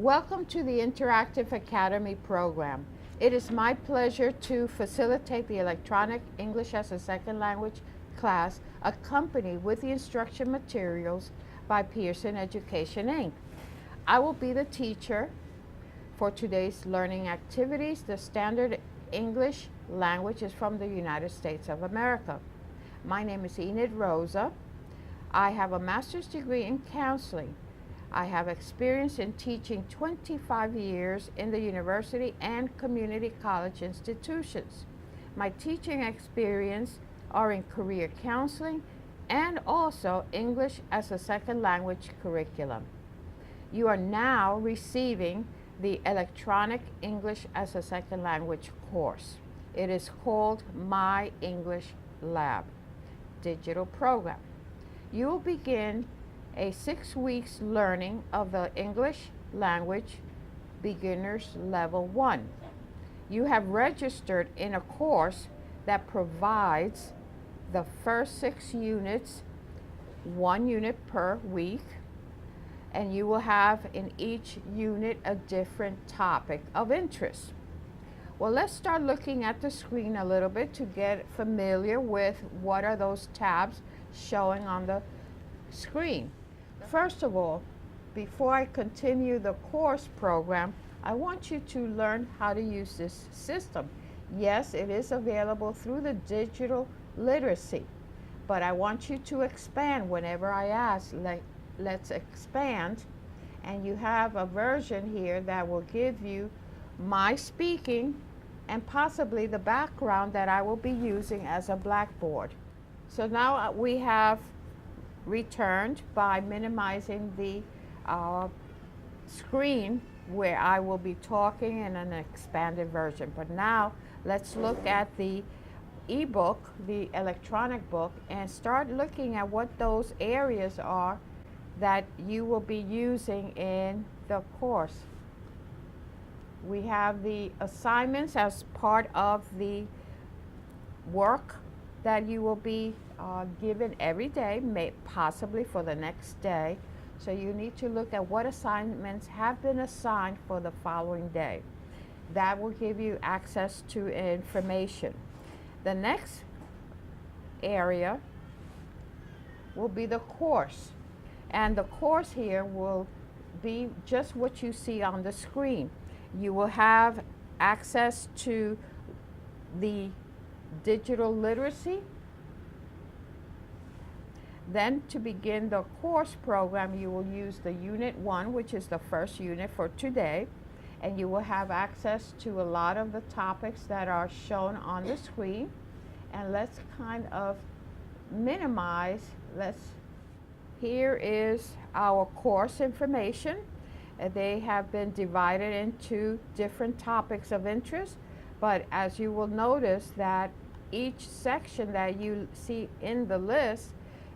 Welcome to the Interactive Academy program. It is my pleasure to facilitate the Electronic English as a Second Language class accompanied with the instruction materials by Pearson Education, Inc. I will be the teacher for today's learning activities. The standard English language is from the United States of America. My name is Enid Rosa. I have a master's degree in counseling. I have experience in teaching 25 years in the university and community college institutions. My teaching experience are in career counseling and also English as a second language curriculum. You are now receiving the Electronic English as a Second Language course. It is called My English Lab digital program. You will begin a 6 weeks learning of the English language beginners level 1. You have registered in a course that provides the first 6 units, 1 unit per week, and you will have in each unit a different topic of interest. Well, let's start looking at the screen a little bit to get familiar with what are those tabs showing on the screen. First of all, before I continue the course program, I want you to learn how to use this system. Yes, it is available through the digital literacy, but I want you to expand whenever I ask, let's expand, and you have a version here that will give you my speaking and possibly the background that I will be using as a blackboard. So now we have returned by minimizing the screen where I will be talking in an expanded version. But now let's look at the ebook, the electronic book, and start looking at what those areas are that you will be using in the course. We have the assignments as part of the work that you will be given every day, possibly for the next day. So you need to look at what assignments have been assigned for the following day. That will give you access to information. The next area will be the course. And the course here will be just what you see on the screen. You will have access to the digital literacy. Then to begin the course program, you will use the Unit 1, which is the first unit for today, and you will have access to a lot of the topics that are shown on the screen. And let's kind of minimize, here is our course information. They have been divided into different topics of interest, but as you will notice that each section that you see in the list,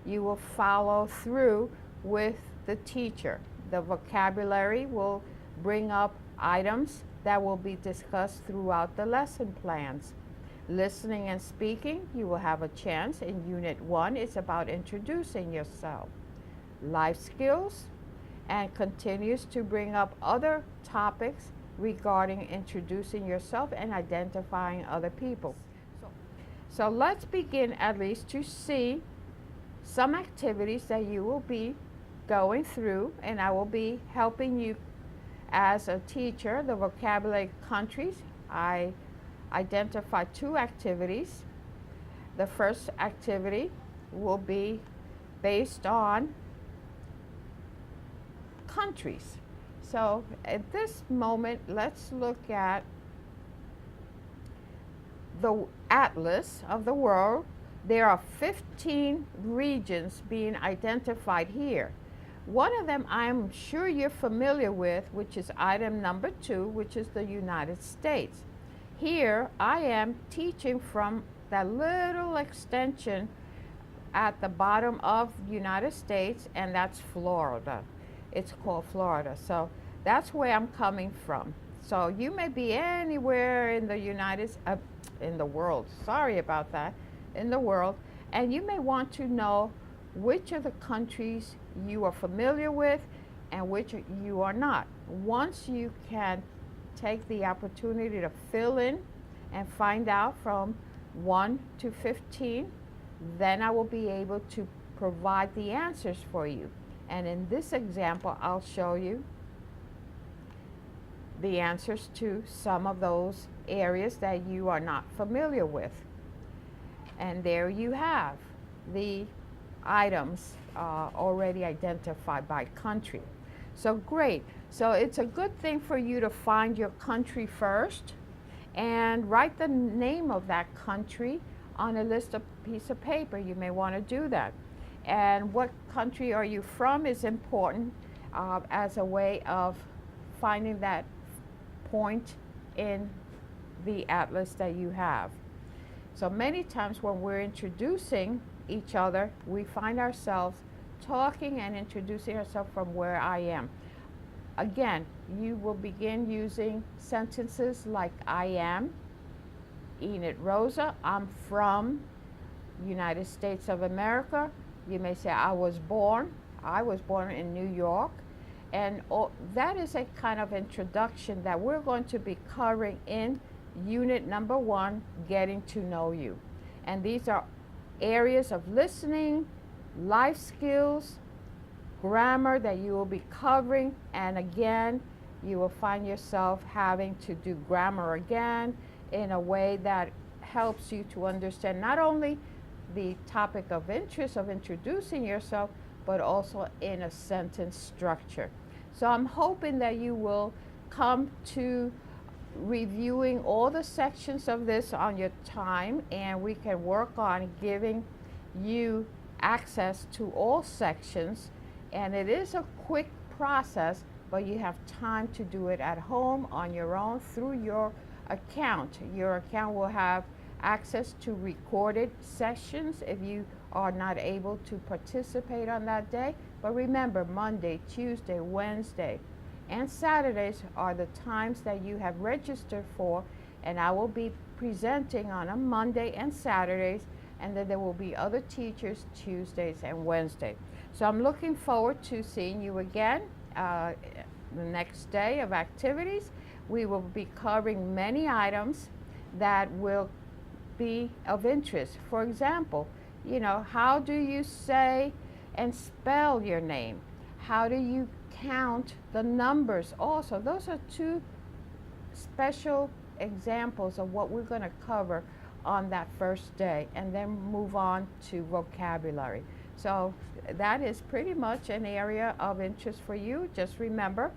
you will follow through with the teacher. The vocabulary will bring up items that will be discussed throughout the lesson plans. Listening and speaking, you will have a chance. In Unit 1, it's about introducing yourself. Life skills, and continues to bring up other topics regarding introducing yourself and identifying other people. So let's begin at least to see some activities that you will be going through, and I will be helping you as a teacher. The vocabulary countries, I identify 2 activities. The first activity will be based on countries. So at this moment, let's look at the atlas of the world. There are 15 regions being identified here. One of them I'm sure you're familiar with, which is item number 2, which is the United States. Here I am teaching from that little extension at the bottom of the United States, and that's Florida. It's called Florida. So that's where I'm coming from. So you may be anywhere in the world. Sorry about that. In the world, and you may want to know which of the countries you are familiar with and which you are not. Once you can take the opportunity to fill in and find out from 1 to 15, then I will be able to provide the answers for you. And in this example, I'll show you the answers to some of those areas that you are not familiar with. And there you have the items already identified by country. So great. So it's a good thing for you to find your country first and write the name of that country on a list of piece of paper. You may want to do that. And what country are you from is important as a way of finding that point in the atlas that you have. So many times when we're introducing each other, we find ourselves talking and introducing ourselves from where I am. Again, you will begin using sentences like I am Enid Rosa, I'm from United States of America. You may say I was born in New York. And that is a kind of introduction that we're going to be covering in unit number 1, getting to know you. And these are areas of listening, life skills, grammar that you will be covering. And again, you will find yourself having to do grammar again in a way that helps you to understand not only the topic of interest of introducing yourself, but also in a sentence structure. So I'm hoping that you will come to reviewing all the sections of this on your time, and we can work on giving you access to all sections. And it is a quick process, but you have time to do it at home on your own through your account. Your account will have access to recorded sessions if you are not able to participate on that day. But remember, Monday, Tuesday, Wednesday, and Saturdays are the times that you have registered for, and I will be presenting on a Monday and Saturdays, and then there will be other teachers Tuesdays and Wednesdays. So I'm looking forward to seeing you again the next day of activities. We will be covering many items that will be of interest. For example, you know, how do you say and spell your name? How do you count the numbers? Also, those are 2 special examples of what we're going to cover on that first day, and then move on to vocabulary. So that is pretty much an area of interest for you. Just remember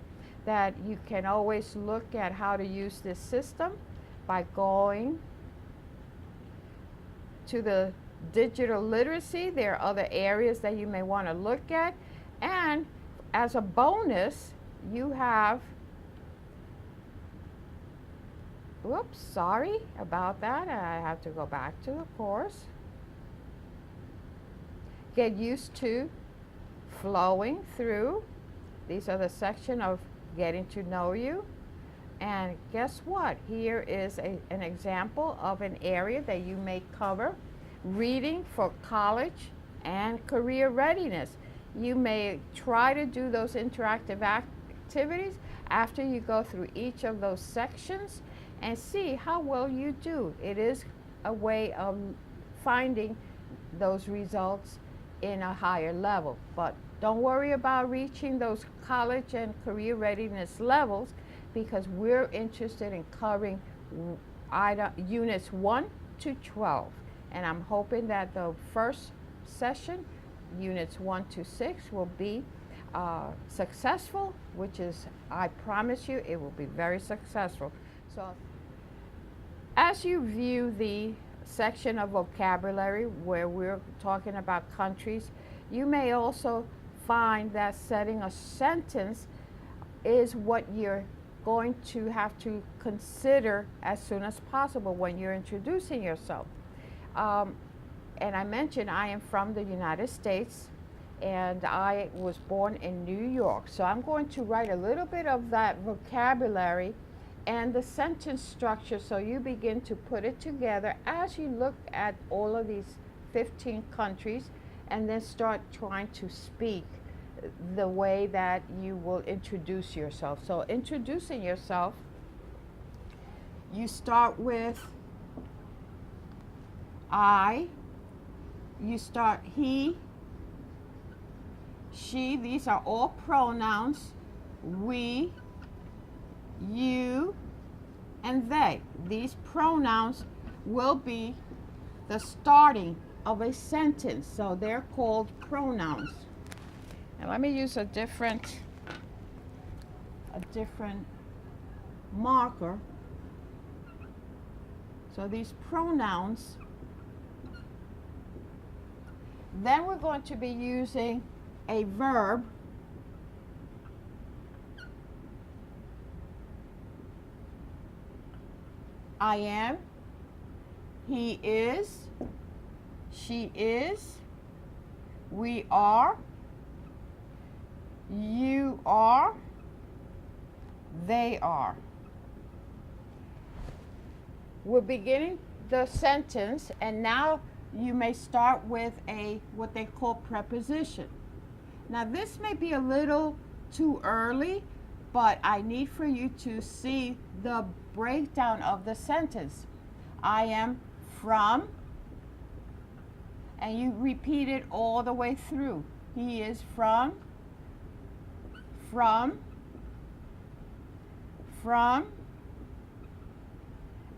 that you can always look at how to use this system by going to the digital literacy. There are other areas that you may want to look at. And as a bonus, you have, whoops, sorry about that. I have to go back to the course. Get used to flowing through. These are the section of getting to know you. And guess what? Here is an example of an area that you may cover. Reading for college and career readiness. You may try to do those interactive activities after you go through each of those sections and see how well you do. It is a way of finding those results in a higher level. But don't worry about reaching those college and career readiness levels, because we're interested in covering units 1 to 12. And I'm hoping that the first session, units 1 to 6, will be successful, which is, I promise you, it will be very successful. So as you view the section of vocabulary where we're talking about countries, you may also find that setting a sentence is what you're going to have to consider as soon as possible when you're introducing yourself. And I mentioned I am from the United States, and I was born in New York. So I'm going to write a little bit of that vocabulary and the sentence structure, so you begin to put it together as you look at all of these 15 countries, and then start trying to speak the way that you will introduce yourself. So introducing yourself, you start with I, you start he, she, these are all pronouns, we, you, and they. These pronouns will be the starting of a sentence, so they're called pronouns. And let me use a different marker. So these pronouns, then we're going to be using a verb. I am, he is, she is, we are, you are, they are. We're beginning the sentence, and now you may start with what they call preposition. Now this may be a little too early, but I need for you to see the breakdown of the sentence. I am from, and you repeat it all the way through. He is from,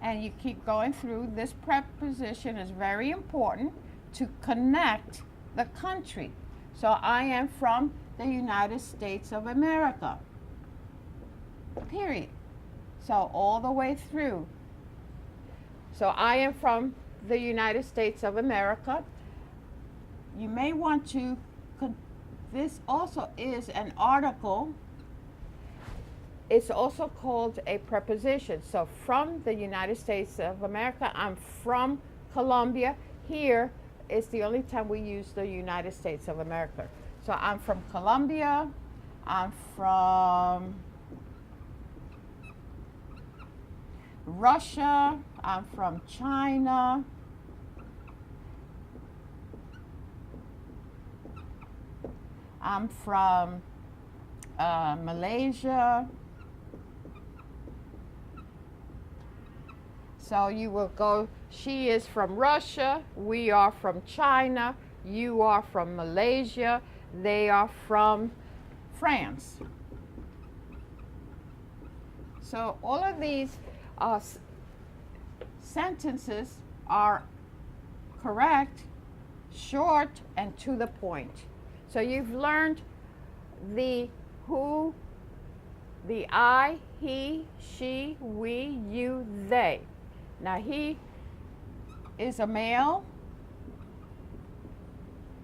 and you keep going through. This preposition is very important to connect the country. So I am from the United States of America, period. So all the way through. So I am from the United States of America. You may want to, this also is an article. It's also called a preposition. So from the United States of America, I'm from Colombia. Here is the only time we use the United States of America. So I'm from Colombia, I'm from Russia, I'm from China, I'm from Malaysia. So you will go, she is from Russia, we are from China, you are from Malaysia, they are from France. So all of these sentences are correct, short, and to the point. So you've learned the who, the I, he, she, we, you, they. Now he is a male,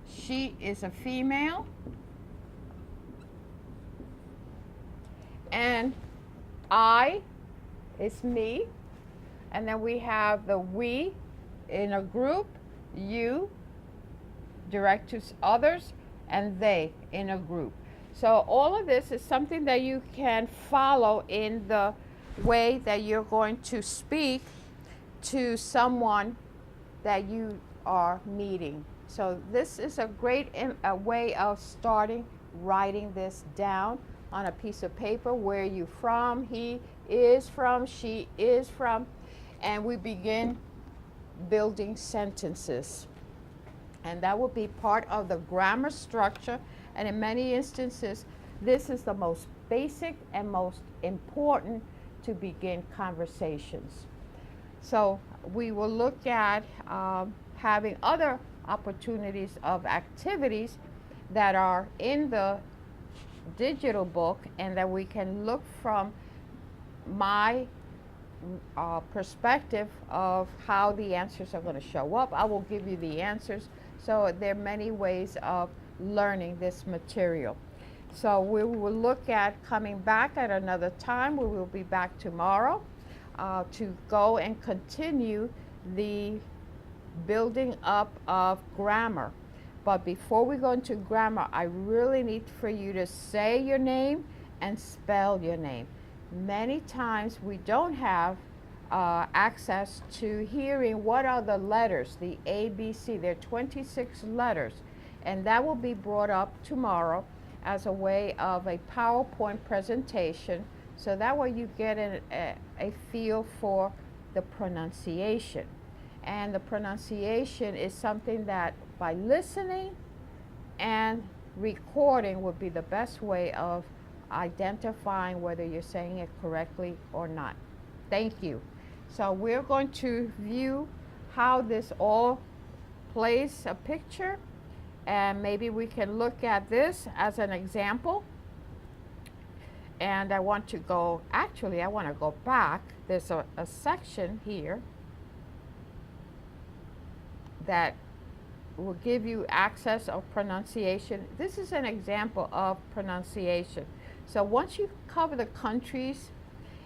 she is a female, and I is me, and then we have the we in a group, you direct to others, and they in a group. So all of this is something that you can follow in the way that you're going to speak to someone that you are meeting. So this is a great way of starting writing this down on a piece of paper. Where are you from? He is from, she is from, and we begin building sentences. And that will be part of the grammar structure, and in many instances this is the most basic and most important to begin conversations. So we will look at having other opportunities of activities that are in the digital book, and that we can look from my perspective of how the answers are going to show up. I will give you the answers. So there are many ways of learning this material. So we will look at coming back at another time. We will be back tomorrow to go and continue the building up of grammar. But before we go into grammar, I really need for you to say your name and spell your name. Many times we don't have access to hearing what are the letters, the A, B, C. There are 26 letters, and that will be brought up tomorrow. as a way of a PowerPoint presentation, so that way you get a feel for the pronunciation. And the pronunciation is something that by listening and recording would be the best way of identifying whether you're saying it correctly or not. Thank you. So we're going to view how this all plays a picture, and maybe we can look at this as an example. And I want to go, actually I want to go back. There's a section here that will give you access of pronunciation. This is an example of pronunciation. So once you cover the countries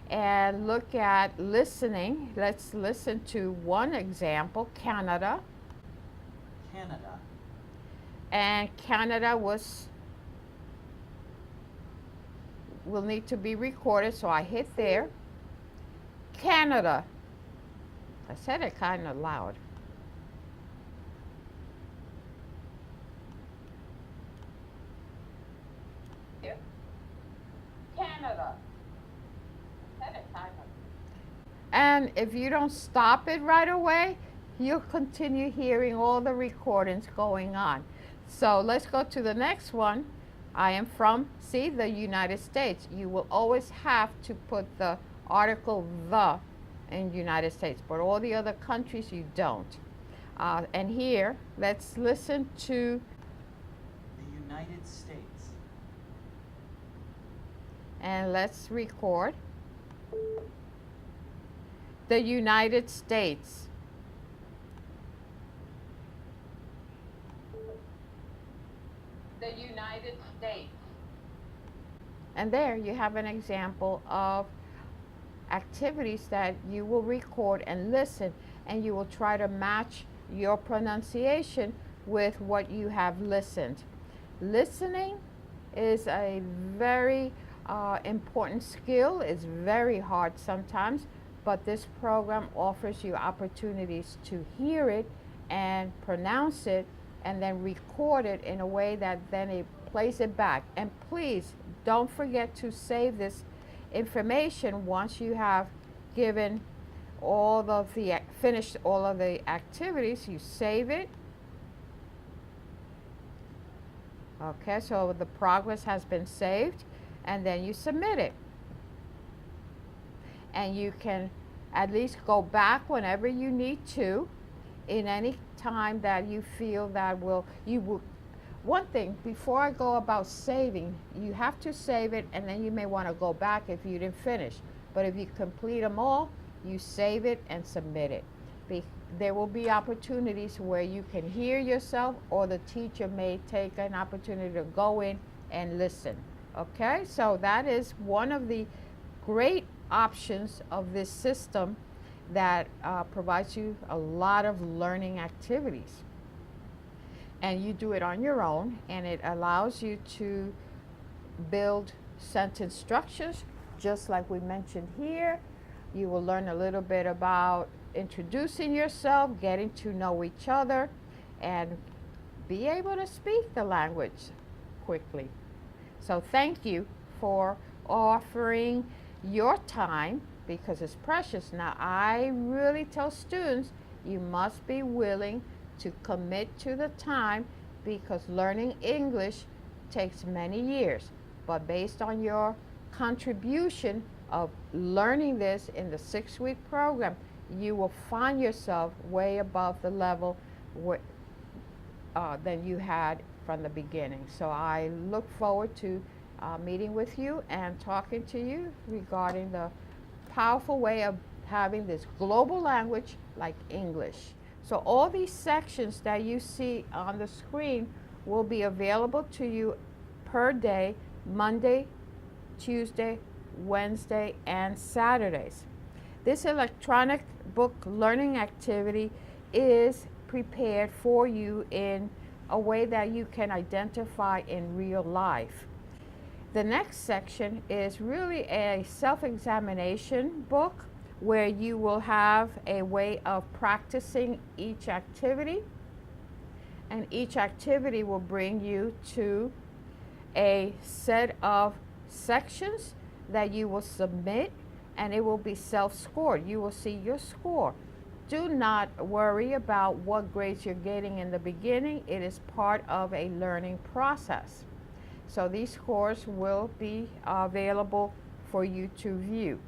and look at listening, let's listen to one example, Canada. Canada. And Canada will need to be recorded, so I hit there. Canada. I said it kind of loud. Canada. And if you don't stop it right away, you'll continue hearing all the recordings going on. So let's go to the next one. I am from, see, the United States. You will always have to put the article the in United States, but all the other countries you don't. And here, let's listen to the United States. And let's record. The United States. The United States. And there you have an example of activities that you will record and listen, and you will try to match your pronunciation with what you have listened. Listening is a very important skill. It's very hard sometimes, but this program offers you opportunities to hear it and pronounce it and then record it in a way that then it plays it back. And please don't forget to save this information once you have given finished all of the activities. You save it. Okay, so the progress has been saved, and then you submit it. And you can at least go back whenever you need to, in any time that you feel that one thing, before I go about saving, you have to save it, and then you may want to go back if you didn't finish. But if you complete them all, you save it and submit it. There will be opportunities where you can hear yourself, or the teacher may take an opportunity to go in and listen. Okay, so that is one of the great options of this system that provides you a lot of learning activities. And you do it on your own, and it allows you to build sentence structures, just like we mentioned here. You will learn a little bit about introducing yourself, getting to know each other, and be able to speak the language quickly. So thank you for offering your time, because it's precious. Now, I really tell students, you must be willing to commit to the time, because learning English takes many years. But based on your contribution of learning this in the 6-week program, you will find yourself way above the level than you had from the beginning. So I look forward to meeting with you and talking to you regarding the powerful way of having this global language like English. So all these sections that you see on the screen will be available to you per day, Monday, Tuesday, Wednesday, and Saturdays. This electronic book learning activity is prepared for you in a way that you can identify in real life. The next section is really a self-examination book, where you will have a way of practicing each activity, and each activity will bring you to a set of sections that you will submit, and it will be self-scored. You will see your score. Do not worry about what grades you're getting in the beginning. It is part of a learning process. So these scores will be available for you to view.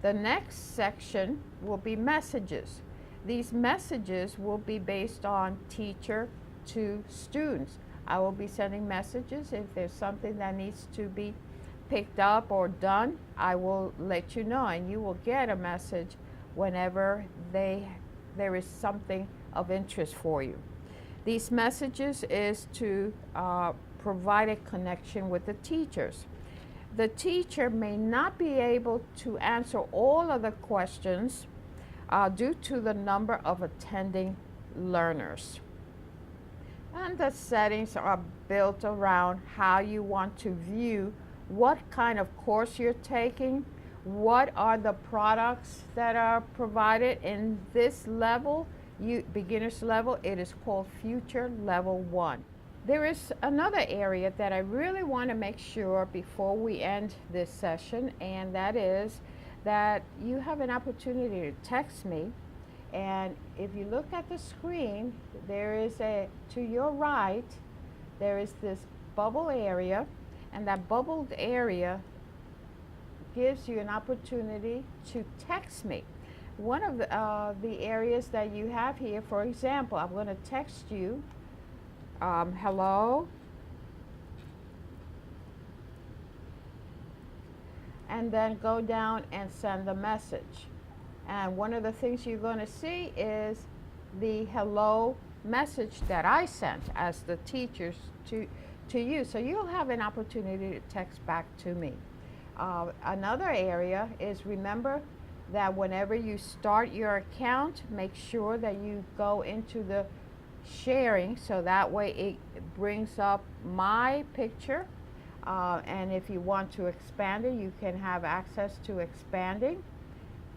The next section will be messages. These messages will be based on teacher to students. I will be sending messages. If there's something that needs to be picked up or done, I will let you know, and you will get a message whenever there is something of interest for you. These messages is to provide a connection with the teachers. The teacher may not be able to answer all of the questions due to the number of attending learners. And the settings are built around how you want to view what kind of course you're taking, what are the products that are provided in this level, beginner's level. It is called Future Level 1. There is another area that I really want to make sure before we end this session, and that is that you have an opportunity to text me. And if you look at the screen, there is to your right, there is this bubble area, and that bubbled area gives you an opportunity to text me. One of the areas that you have here, for example, I'm going to text you, hello, and then go down and send the message. And one of the things you're going to see is the hello message that I sent as the teachers to you. So you'll have an opportunity to text back to me. Another area is, remember that whenever you start your account, make sure that you go into the sharing, so that way it brings up my picture, and if you want to expand it, you can have access to expanding,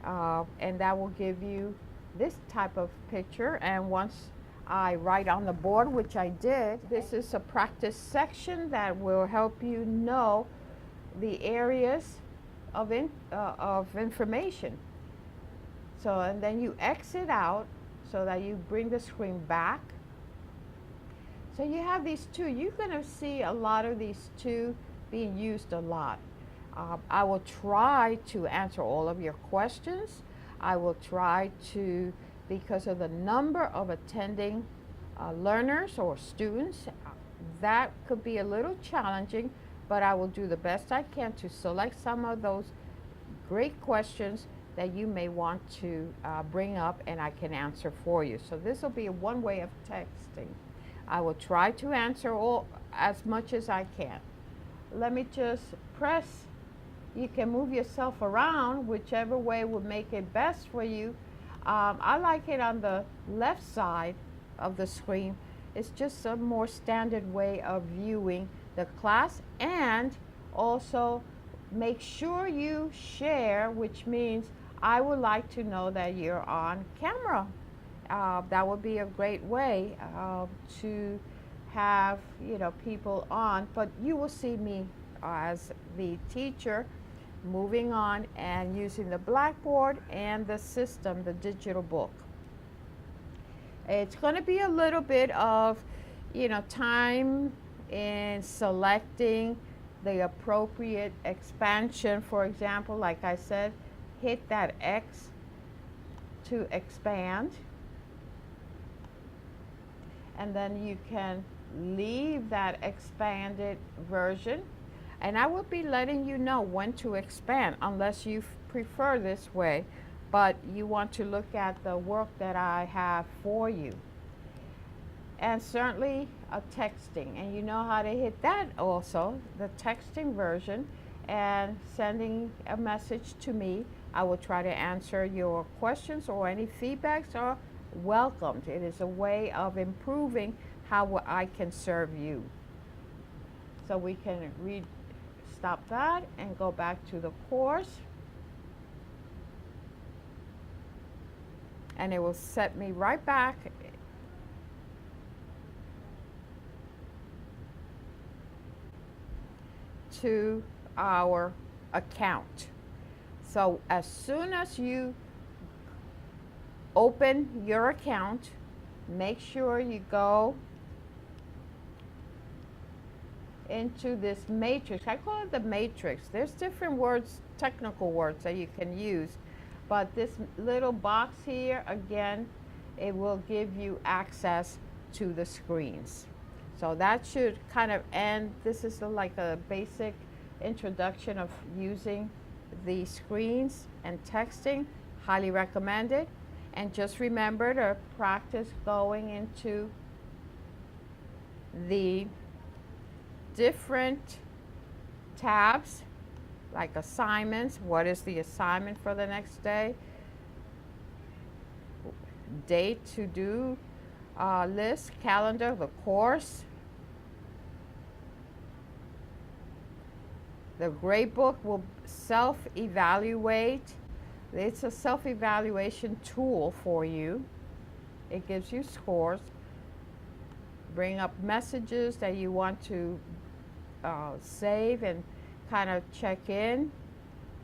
and that will give you this type of picture. And once I write on the board, which I did, this is a practice section that will help you know the areas of information. So, and then you exit out so that you bring the screen back. So you have these two. You're going to see a lot of these two being used a lot. I will try to answer all of your questions. I will try to, because of the number of attending learners or students, that could be a little challenging, but I will do the best I can to select some of those great questions that you may want to bring up, and I can answer for you. So this will be one way of texting. I will try to answer as much as I can. Let me just press. You can move yourself around whichever way would make it best for you. I like it on the left side of the screen. It's just a more standard way of viewing the class. And also make sure you share, which means I would like to know that you're on camera. That would be a great way to have people on, but you will see me as the teacher moving on and using the blackboard and the system, the digital book. It's going to be a little bit of time in selecting the appropriate expansion. For example, like I said, hit that X to expand, and then you can leave that expanded version, and I will be letting you know when to expand unless you prefer this way, but you want to look at the work that I have for you. And certainly a texting, and you know how to hit that also, the texting version, and sending a message to me. I will try to answer your questions, or any feedbacks are welcomed. It is a way of improving how I can serve you. So we can stop that and go back to the course, and it will set me right back. into our account. So as soon as you open your account, make sure you go into this matrix. I call it the matrix. There's different words, technical words that you can use, but this little box here, again, it will give you access to the screens. So that should kind of end. This is like a basic introduction of using the screens and texting. Highly recommended. And just remember to practice going into the different tabs, like assignments. What is the assignment for the next day? Date to do list, calendar, the course. The grade book will self-evaluate. It's a self-evaluation tool for you. It gives you scores. Bring up messages that you want to save and kind of check in.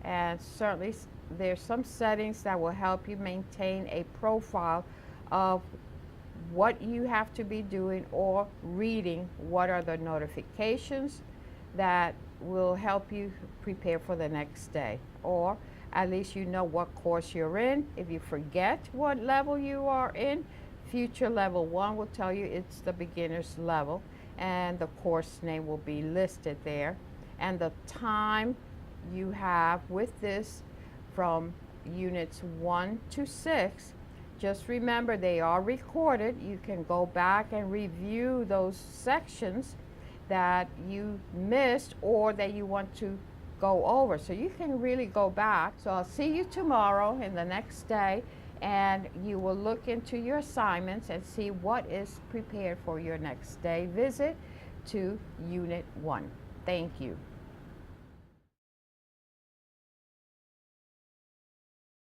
And certainly there's some settings that will help you maintain a profile of what you have to be doing or reading. What are the notifications that will help you prepare for the next day, or at least you know what course you're in. If you forget what level you are in, future level 1 will tell you it's the beginner's level, and the course name will be listed there, and the time you have with this from units 1 to 6. Just remember, they are recorded. You can go back and review those sections that you missed or that you want to go over. So you can really go back. So I'll see you tomorrow in the next day, and you will look into your assignments and see what is prepared for your next day visit to Unit 1. Thank you.